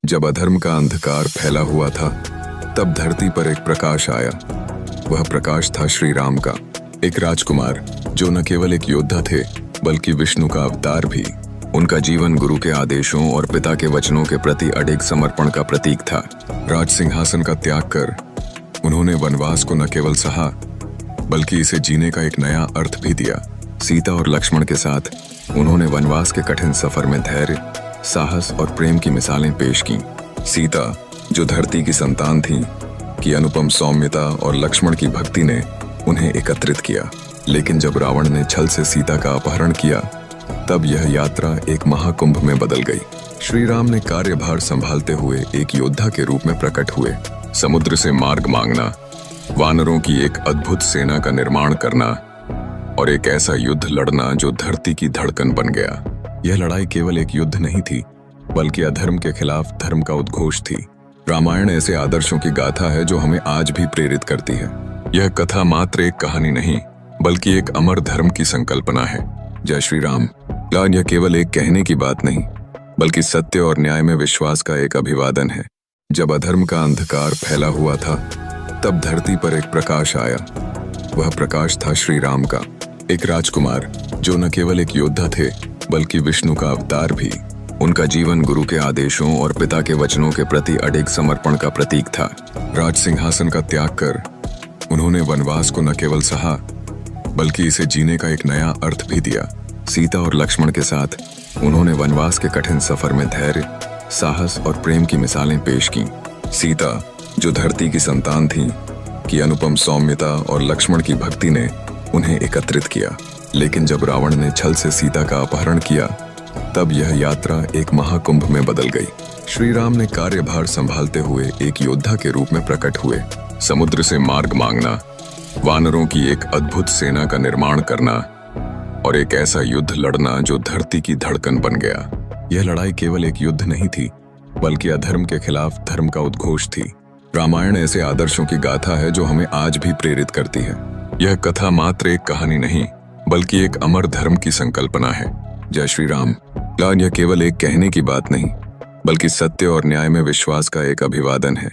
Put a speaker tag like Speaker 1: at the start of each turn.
Speaker 1: जब अधर्म का अंधकार फैला हुआ था, तब धरती पर एक प्रकाश आया। वह प्रकाश था श्री राम का, एक राजकुमार जो न केवल एक योद्धा थे बल्कि विष्णु का अवतार भी। उनका जीवन गुरु के आदेशों और पिता के वचनों के प्रति अडिग समर्पण का प्रतीक था। राज सिंहासन का त्याग कर उन्होंने वनवास को न केवल सहा बल्कि इसे जीने का एक नया अर्थ भी दिया। सीता और लक्ष्मण के साथ उन्होंने वनवास के कठिन सफर में धैर्य, साहस और प्रेम की मिसालें पेश की। सीता जो धरती की संतान थी, की अनुपम सौम्यता और लक्ष्मण की भक्ति ने उन्हें एकत्रित किया। लेकिन जब रावण ने छल से सीता का अपहरण किया, तब यह यात्रा एक महाकुंभ में बदल गई। श्री राम ने कार्यभार संभालते हुए एक योद्धा के रूप में प्रकट हुए। समुद्र से मार्ग मांगना, वानरों की एक अद्भुत सेना का निर्माण करना और एक ऐसा युद्ध लड़ना जो धरती की धड़कन बन गया। यह लड़ाई केवल एक युद्ध नहीं थी बल्कि अधर्म के खिलाफ धर्म का उद्घोष थी। रामायण ऐसे आदर्शों की गाथा है जो हमें आज भी प्रेरित करती है। यह कथा मात्र एक कहानी नहीं बल्कि एक अमर धर्म की संकल्पना है। जय श्री राम। यह केवल एक कहने की बात नहीं बल्कि सत्य और न्याय में विश्वास का एक अभिवादन है। जब अधर्म का अंधकार फैला हुआ था, तब धरती पर एक प्रकाश आया। वह प्रकाश था श्री राम का, एक राजकुमार जो न केवल एक योद्धा थे बल्कि विष्णु का अवतार भी। उनका जीवन गुरु के आदेशों और पिता के वचनों के प्रति अडिग समर्पण का प्रतीक था। राज सिंहासन का त्याग कर उन्होंने वनवास को न केवल सहा बल्कि इसे जीने का एक नया अर्थ भी दिया। सीता और लक्ष्मण के साथ उन्होंने वनवास के कठिन सफर में धैर्य, साहस और प्रेम की मिसालें पेश की। सीता जो धरती की संतान थी, की अनुपम सौम्यता और लक्ष्मण की भक्ति ने उन्हें एकत्रित किया। लेकिन जब रावण ने छल से सीता का अपहरण किया, तब यह यात्रा एक महाकुंभ में बदल गई। श्री राम ने कार्यभार संभालते हुए एक योद्धा के रूप में प्रकट हुए। समुद्र से मार्ग मांगना, वानरों की एक अद्भुत सेना का निर्माण करना और एक ऐसा युद्ध लड़ना जो धरती की धड़कन बन गया। यह लड़ाई केवल एक युद्ध नहीं थी बल्कि अधर्म के खिलाफ धर्म का उद्घोष थी। रामायण ऐसे आदर्शों की गाथा है जो हमें आज भी प्रेरित करती है। यह कथा मात्र एक कहानी नहीं बल्कि एक अमर धर्म की संकल्पना है। जय श्री राम। यह केवल एक कहने की बात नहीं बल्कि सत्य और न्याय में विश्वास का एक अभिवादन है।